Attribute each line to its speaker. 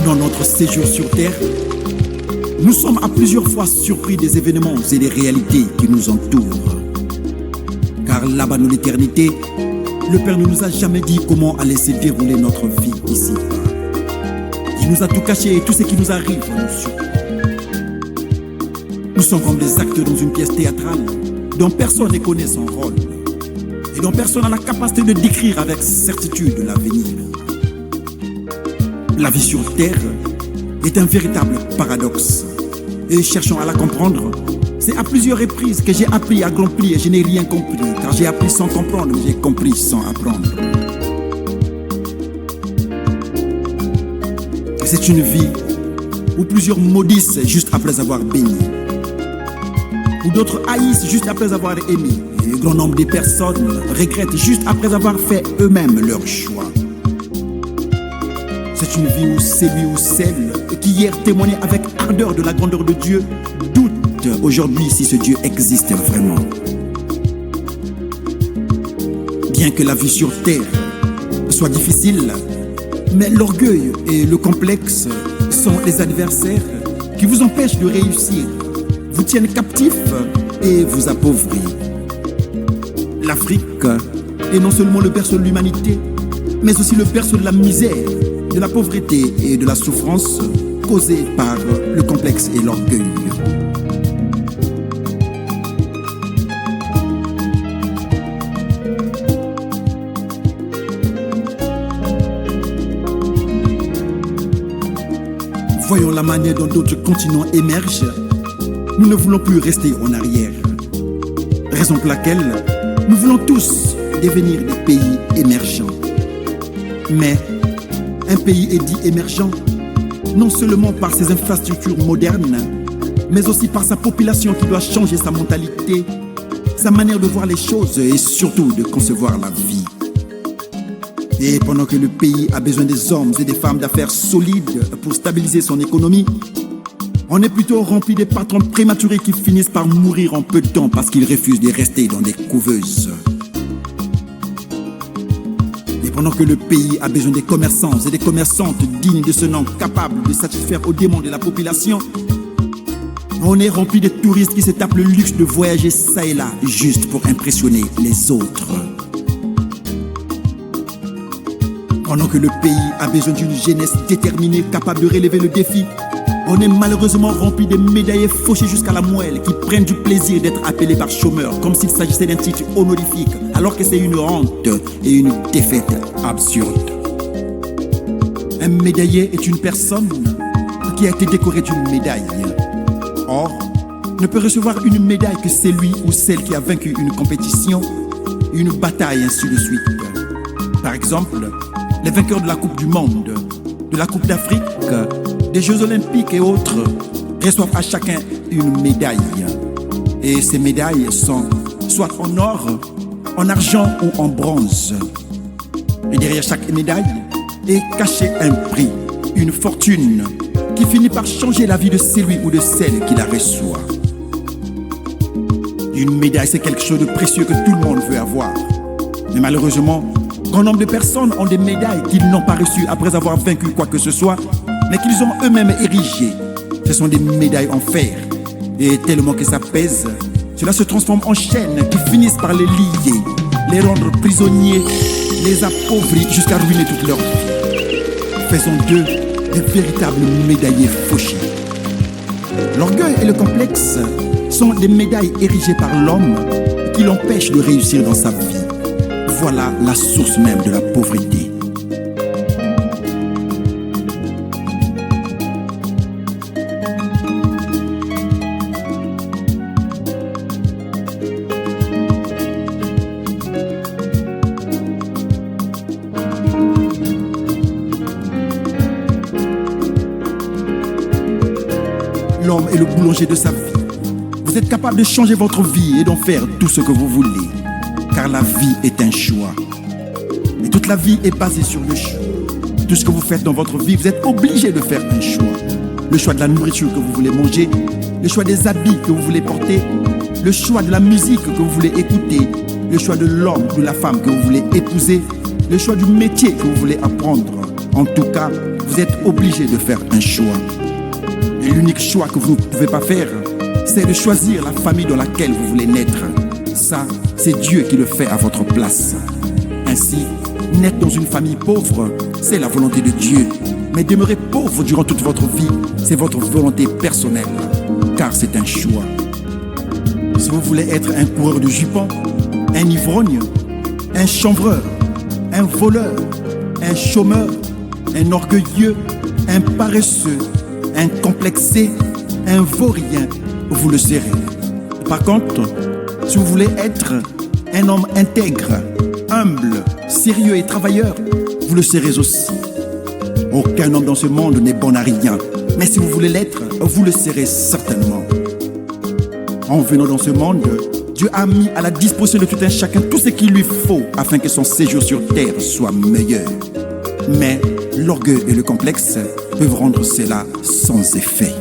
Speaker 1: Pendant notre séjour sur Terre, nous sommes à plusieurs fois surpris des événements et des réalités qui nous entourent. Car là-bas dans l'éternité, le Père ne nous a jamais dit comment allait se dérouler notre vie ici. Il nous a tout caché et tout ce qui nous arrive nous surprend. Nous sommes comme des acteurs dans une pièce théâtrale dont personne ne connaît son rôle et dont personne n'a la capacité de décrire avec certitude l'avenir. La vie sur Terre est un véritable paradoxe et cherchant à la comprendre, c'est à plusieurs reprises que j'ai appris à accomplir et je n'ai rien compris, car j'ai appris sans comprendre, mais j'ai compris sans apprendre. C'est une vie où plusieurs maudissent juste après avoir béni, où d'autres haïssent juste après avoir aimé, et un grand nombre de personnes regrettent juste après avoir fait eux-mêmes leur choix. C'est une vie où celui ou celle qui hier témoignait avec ardeur de la grandeur de Dieu doute aujourd'hui si ce Dieu existe vraiment. Bien que la vie sur Terre soit difficile, mais l'orgueil et le complexe sont les adversaires qui vous empêchent de réussir, vous tiennent captifs et vous appauvrissent. L'Afrique est non seulement le berceau de l'humanité, mais aussi le berceau de la misère, de la pauvreté et de la souffrance causée par le complexe et l'orgueil. Voyons la manière dont d'autres continents émergent. Nous ne voulons plus rester en arrière. Raison pour laquelle nous voulons tous devenir des pays émergents. Mais un pays est dit émergent non seulement par ses infrastructures modernes, mais aussi par sa population qui doit changer sa mentalité, sa manière de voir les choses et surtout de concevoir la vie. Et pendant que le pays a besoin des hommes et des femmes d'affaires solides pour stabiliser son économie, on est plutôt rempli des patrons prématurés qui finissent par mourir en peu de temps parce qu'ils refusent de rester dans des couveuses. Et pendant que le pays a besoin des commerçants et des commerçantes dignes de ce nom, capables de satisfaire aux demandes de la population, on est rempli de touristes qui se tapent le luxe de voyager ça et là juste pour impressionner les autres. Pendant que le pays a besoin d'une jeunesse déterminée, capable de relever le défi, on est malheureusement rempli de médaillés fauchés jusqu'à la moelle qui prennent du plaisir d'être appelés par chômeurs, comme s'il s'agissait d'un titre honorifique, alors que c'est une honte et une défaite absurde. Un médaillé est une personne qui a été décorée d'une médaille. Or, ne peut recevoir une médaille que celui ou celle qui a vaincu une compétition, une bataille, ainsi de suite. Par exemple, les vainqueurs de la Coupe du Monde, de la Coupe d'Afrique, des Jeux Olympiques et autres reçoivent à chacun une médaille. Et ces médailles sont soit en or, en argent ou en bronze. Et derrière chaque médaille est caché un prix, une fortune qui finit par changer la vie de celui ou de celle qui la reçoit. Une médaille, c'est quelque chose de précieux que tout le monde veut avoir. Mais malheureusement, grand nombre de personnes ont des médailles qu'ils n'ont pas reçues après avoir vaincu quoi que ce soit, mais qu'ils ont eux-mêmes érigées. Ce sont des médailles en fer. Et tellement que ça pèse, cela se transforme en chaînes qui finissent par les lier, les rendre prisonniers, les appauvrir jusqu'à ruiner toute leur vie. Faisons d'eux des véritables médaillés fauchés. L'orgueil et le complexe sont des médailles érigées par l'homme qui l'empêchent de réussir dans sa vie. Voilà la source même de la pauvreté. L'homme est le boulanger de sa vie. Vous êtes capable de changer votre vie et d'en faire tout ce que vous voulez. Car la vie est un choix. Et toute la vie est basée sur le choix. Tout ce que vous faites dans votre vie, vous êtes obligé de faire un choix. Le choix de la nourriture que vous voulez manger, le choix des habits que vous voulez porter, le choix de la musique que vous voulez écouter, le choix de l'homme ou de la femme que vous voulez épouser, le choix du métier que vous voulez apprendre, En tout cas, vous êtes obligé de faire un choix. Et l'unique choix que vous ne pouvez pas faire, c'est de choisir la famille dans laquelle vous voulez naître. Ça, c'est Dieu qui le fait à votre place. Ainsi, naître dans une famille pauvre, c'est la volonté de Dieu. Mais demeurer pauvre durant toute votre vie, c'est votre volonté personnelle, car c'est un choix. Si vous voulez être un coureur de jupons, un ivrogne, un chanvreur, un voleur, un chômeur, un orgueilleux, un paresseux, un complexé, un vaurien, vous le serez. Par contre, si vous voulez être un homme intègre, humble, sérieux et travailleur, vous le serez aussi. Aucun homme dans ce monde n'est bon à rien, mais si vous voulez l'être, vous le serez certainement. En venant dans ce monde, Dieu a mis à la disposition de tout un chacun tout ce qu'il lui faut afin que son séjour sur terre soit meilleur. Mais l'orgueil et le complexe peuvent rendre cela sans effet.